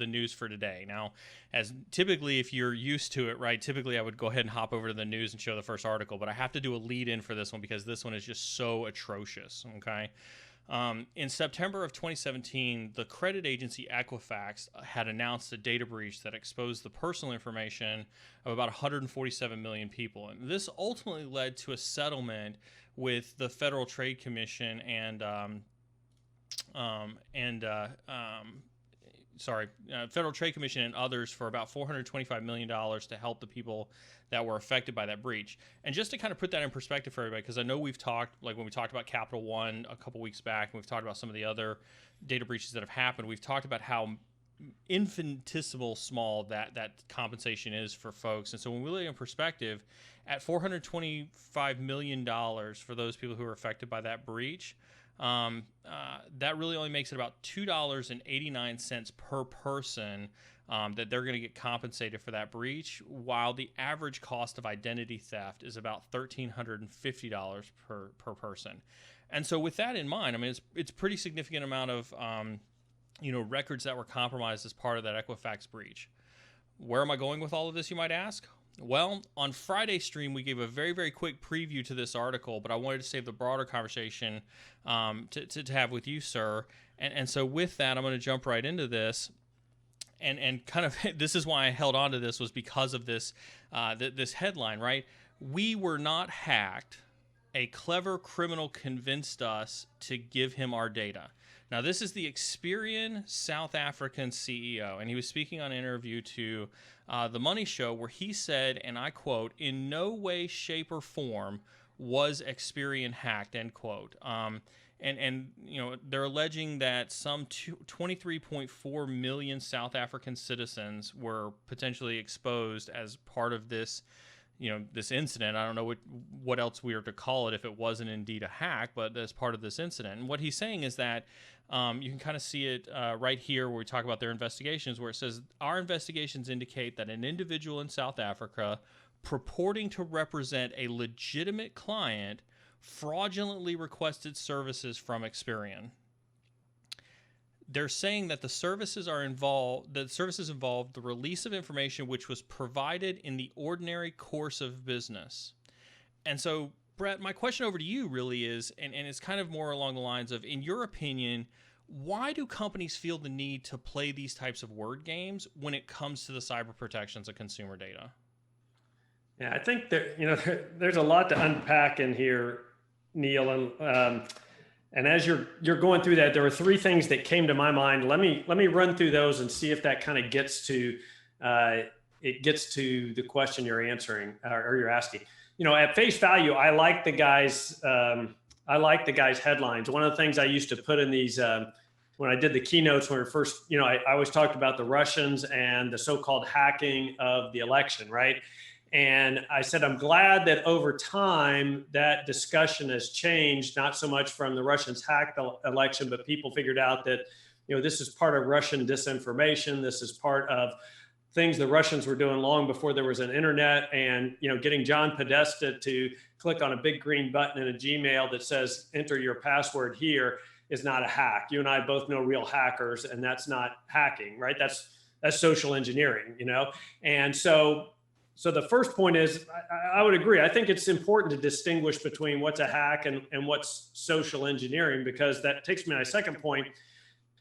the news for today. Now, as typically, if you're used to it, right, typically I would go ahead and hop over to the news and show the first article, but I have to do a lead in for this one because this one is just so atrocious, okay? In September of 2017, the credit agency Equifax had announced a data breach that exposed the personal information of about 147 million people. And this ultimately led to a settlement with the Federal Trade Commission and Federal Trade Commission and others for about $425 million to help the people that were affected by that breach. And just to kind of put that in perspective for everybody, because I know we've talked, like when we talked about Capital One a couple weeks back, and we've talked about some of the other data breaches that have happened, we've talked about how infinitesimal small that compensation is for folks. And so when we look in perspective, at $425 million for those people who are affected by that breach, that really only makes it about $2.89 per person that they're going to get compensated for that breach, while the average cost of identity theft is about $1,350 per person. And so with that in mind, I mean, it's pretty significant amount of records that were compromised as part of that Equifax breach. Where am I going with all of this, you might ask? Well, on Friday's stream, we gave a very, very quick preview to this article, but I wanted to save the broader conversation to have with you, sir. And so with that, I'm going to jump right into this. And kind of this is why I held on to this, was because of this this headline, right? We were not hacked. A clever criminal convinced us to give him our data. Now, this is the Experian South African CEO, and he was speaking on an interview to The Money Show, where he said, and I quote, "In no way, shape, or form was Experian hacked," end quote. And they're alleging that some 23.4 million South African citizens were potentially exposed as part of this this incident. I don't know what else we are to call it if it wasn't indeed a hack, but as part of this incident. And what he's saying is that you can kind of see it right here where we talk about their investigations, where it says, "Our investigations indicate that an individual in South Africa purporting to represent a legitimate client fraudulently requested services from Experian." They're saying that the services involved the release of information which was provided in the ordinary course of business. And so, Brett, my question over to you really is, and it's kind of more along the lines of, in your opinion, why do companies feel the need to play these types of word games when it comes to the cyber protections of consumer data? Yeah, I think there's a lot to unpack in here, Neil, and as you're going through that, there were three things that came to my mind. Let me run through those and see if that kind of gets to the question you're answering or you're asking. At face value, I like the guy's headlines. One of the things I used to put in these when I did the keynotes when we first, I always talked about the Russians and the so-called hacking of the election, right? And I said, I'm glad that over time that discussion has changed, not so much from the Russians hacked the election, but people figured out that, this is part of Russian disinformation. This is part of things the Russians were doing long before there was an internet, and, getting John Podesta to click on a big green button in a Gmail that says, enter your password here, is not a hack. You and I both know real hackers, and that's not hacking, right? That's social engineering, And so the first point is, I would agree. I think it's important to distinguish between what's a hack and what's social engineering, because that takes me to my second point.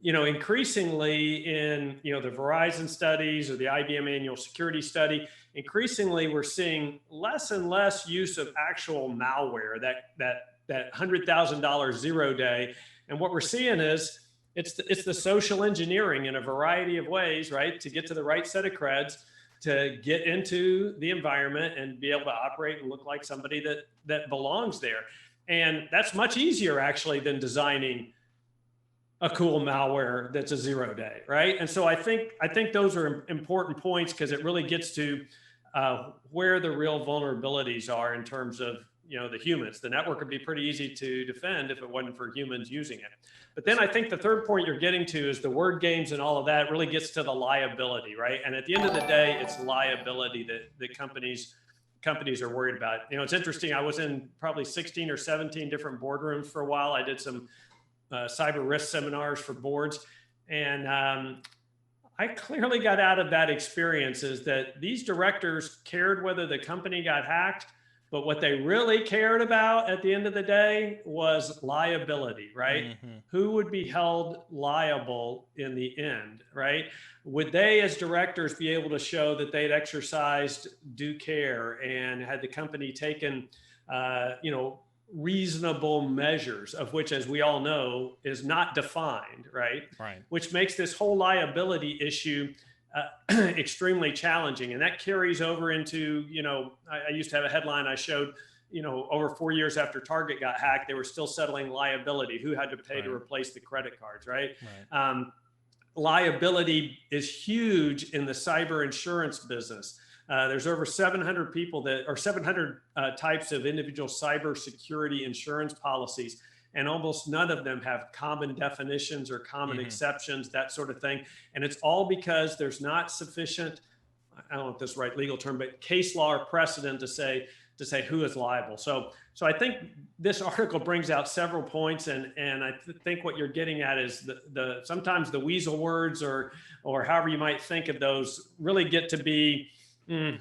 Increasingly in, the Verizon studies or the IBM annual security study, increasingly we're seeing less and less use of actual malware, that $100,000 zero day. And what we're seeing is it's the social engineering in a variety of ways, right? To get to the right set of creds, to get into the environment and be able to operate and look like somebody that belongs there. And that's much easier actually than designing a cool malware that's a zero day, right? And so I think those are important points, because it really gets to where the real vulnerabilities are in terms of the humans. The network would be pretty easy to defend if it wasn't for humans using it. But then I think the third point you're getting to is the word games and all of that really gets to the liability, right? And at the end of the day, it's liability that companies are worried about. It's interesting. I was in probably 16 or 17 different boardrooms for a while. I did some cyber risk seminars for boards. And I clearly got out of that experience is that these directors cared whether the company got hacked, but what they really cared about at the end of the day was liability, right? Hmm. Who would be held liable in the end, right? Would they, as directors, be able to show that they'd exercised due care and had the company taken, you know, reasonable measures, of which, as we all know, is not defined, right? Right. Which makes this whole liability issue extremely challenging. And that carries over into, you know, I used to have a headline I showed, you know, over 4 years after Target got hacked, they were still settling liability, who had to pay to Right. replace the credit cards, right? Right. Liability is huge in the cyber insurance business. There's over 700 people that, or 700 types of individual cyber security insurance policies, and almost none of them have common definitions or common Hmm. exceptions, that sort of thing. And it's all because there's not sufficient, I don't know if this is the right legal term, but case law or precedent to say who is liable. So I think this article brings out several points, and I think what you're getting at is the sometimes the weasel words or however you might think of those really get to be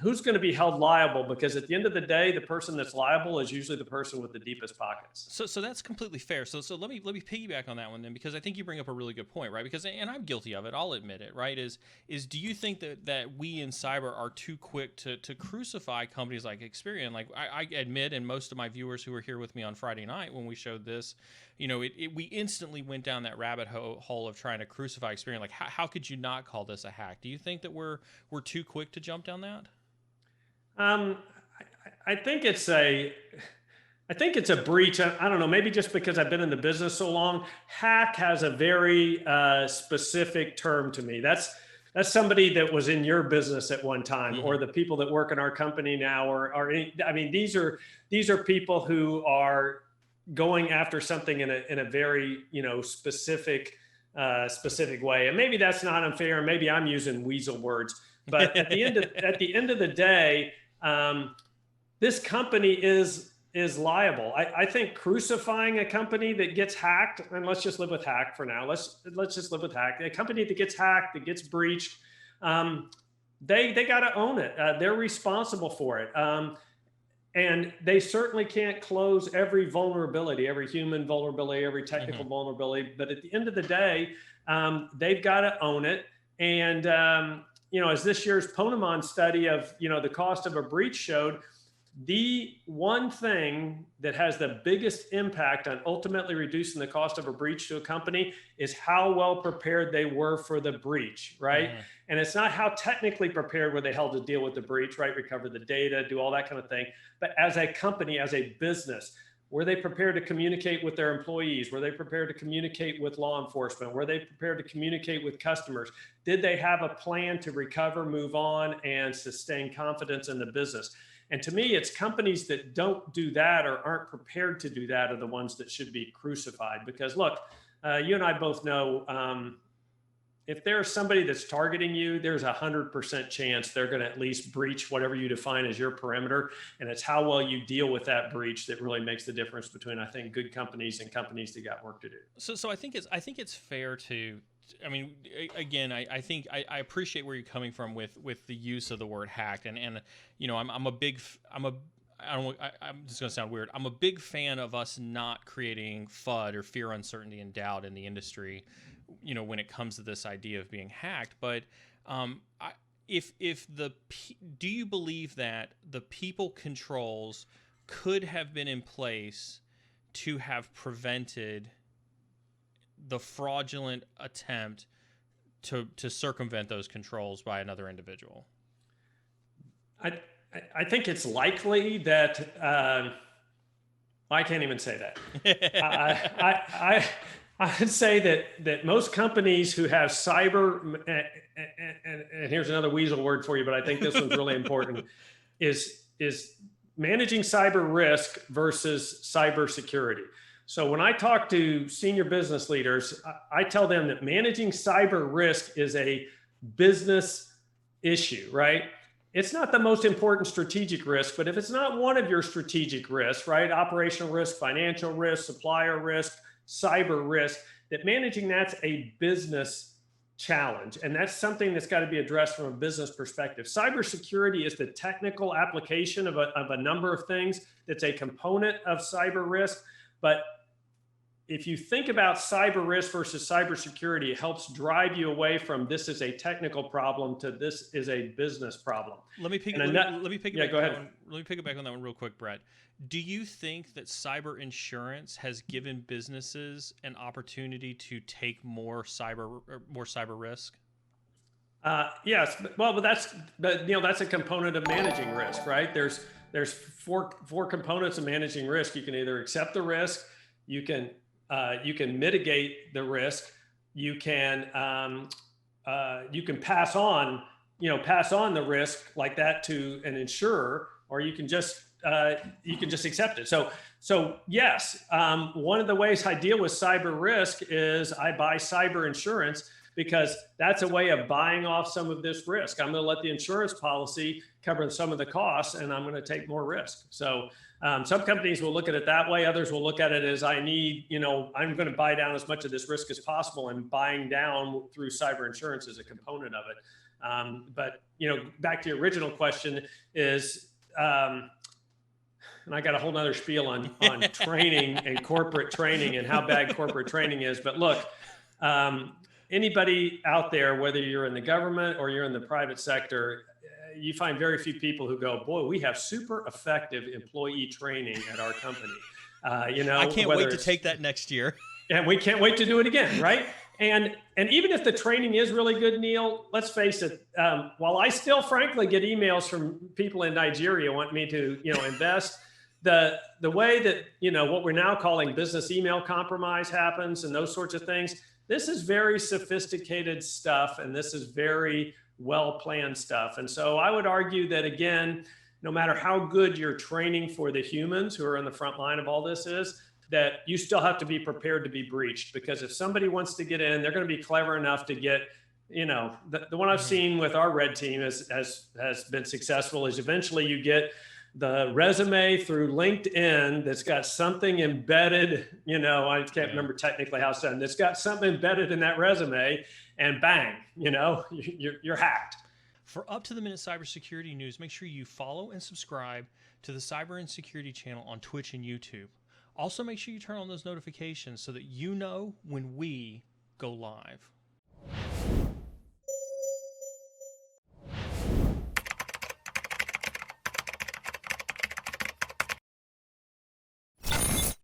who's going to be held liable, because at the end of the day, the person that's liable is usually the person with the deepest pockets. So that's completely fair. So let me piggyback on that one then, because I think you bring up a really good point, right? Because, and I'm guilty of it, I'll admit it, right? Is do you think that we in cyber are too quick to crucify companies like Experian? Like I admit, and most of my viewers who were here with me on Friday night when we showed this, you know, we instantly went down that rabbit hole of trying to crucify Experian. Like how could you not call this a hack? Do you think that we're too quick to jump down that? Um, I think it's a breach. I don't know, maybe just because I've been in the business so long. Hack has a very specific term to me. That's somebody that was in your business at one time, or Hmm. the people that work in our company now, I mean, these are people who are going after something in a very, you know, specific way. And maybe that's not unfair. Maybe I'm using weasel words, but at the end of the day, um, this company is liable. I think crucifying a company that gets hacked, and let's just live with hack for now. Let's just live with hack. A company that gets hacked, that gets breached, um, they got to own it. They're responsible for it. And they certainly can't close every vulnerability, every human vulnerability, every technical Hmm. vulnerability. But at the end of the day, they've got to own it. And you know, as this year's Ponemon study of, you know, the cost of a breach showed, the one thing that has the biggest impact on ultimately reducing the cost of a breach to a company is how well prepared they were for the breach, right? Hmm. And it's not how technically prepared were they held to deal with the breach, right? Recover the data, do all that kind of thing. But as a company, as a business, were they prepared to communicate with their employees? Were they prepared to communicate with law enforcement? Were they prepared to communicate with customers? Did they have a plan to recover, move on, and sustain confidence in the business? And to me, it's companies that don't do that or aren't prepared to do that are the ones that should be crucified. Because look, you and I both know, if there's somebody that's targeting you, there's 100% chance they're going to at least breach whatever you define as your perimeter. And it's how well you deal with that breach that really makes the difference between, I think, good companies and companies that got work to do. So I think it's fair to. I mean, again, I think I appreciate where you're coming from with the use of the word hacked, and you know, I'm a big I'm a I don't I'm just gonna sound weird. I'm a big fan of us not creating FUD or fear, uncertainty, and doubt in the industry, you know, when it comes to this idea of being hacked. But if do you believe that the people controls could have been in place to have prevented the fraudulent attempt to circumvent those controls by another individual? I, I think it's likely that, I can't even say that. I would say that most companies who have cyber, and here's another weasel word for you, but I think this one's really important, is managing cyber risk versus cyber security. So when I talk to senior business leaders, I tell them that managing cyber risk is a business issue, right? It's not the most important strategic risk, but if it's not one of your strategic risks, right? Operational risk, financial risk, supplier risk, cyber risk, that managing that's a business challenge. And that's something that's got to be addressed from a business perspective. Cybersecurity is the technical application of a number of things that's a component of cyber risk. But if you think about cyber risk versus cybersecurity, it helps drive you away from this is a technical problem to this is a business problem. Let me pick it back on that one real quick, Brett. Do you think that cyber insurance has given businesses an opportunity to take more cyber risk? Yes, but that's a component of managing risk, right? There's four components of managing risk. You can either accept the risk, you can mitigate the risk, you can pass on the risk like that to an insurer, or you can just accept it. So yes, one of the ways I deal with cyber risk is I buy cyber insurance, because that's a way of buying off some of this risk. I'm going to let the insurance policy cover some of the costs, and I'm going to take more risk. So some companies will look at it that way. Others will look at it as I'm going to buy down as much of this risk as possible, and buying down through cyber insurance is a component of it. But back to your original question is, and I got a whole nother spiel on training and corporate training and how bad corporate training is. But look, anybody out there, whether you're in the government or you're in the private sector, you find very few people who go, boy, we have super effective employee training at our company. I can't wait to take that next year. And we can't wait to do it again, right? And even if the training is really good, Neil, let's face it, while I still frankly get emails from people in Nigeria wanting me to, invest, the way that, what we're now calling business email compromise happens and those sorts of things, this is very sophisticated stuff, and this is very well-planned stuff. And so I would argue that, again, no matter how good your training for the humans who are in the front line of all this is, that you still have to be prepared to be breached. Because if somebody wants to get in, they're going to be clever enough to get, the one I've seen with our red team has been successful is eventually you get the resume through LinkedIn that's got something embedded, I can't remember technically how it's done. That's got something embedded in that resume, and bang, you're hacked. For up-to-the-minute cybersecurity news, make sure you follow and subscribe to the Cyber and Security channel on Twitch and YouTube. Also, make sure you turn on those notifications so that you know when we go live.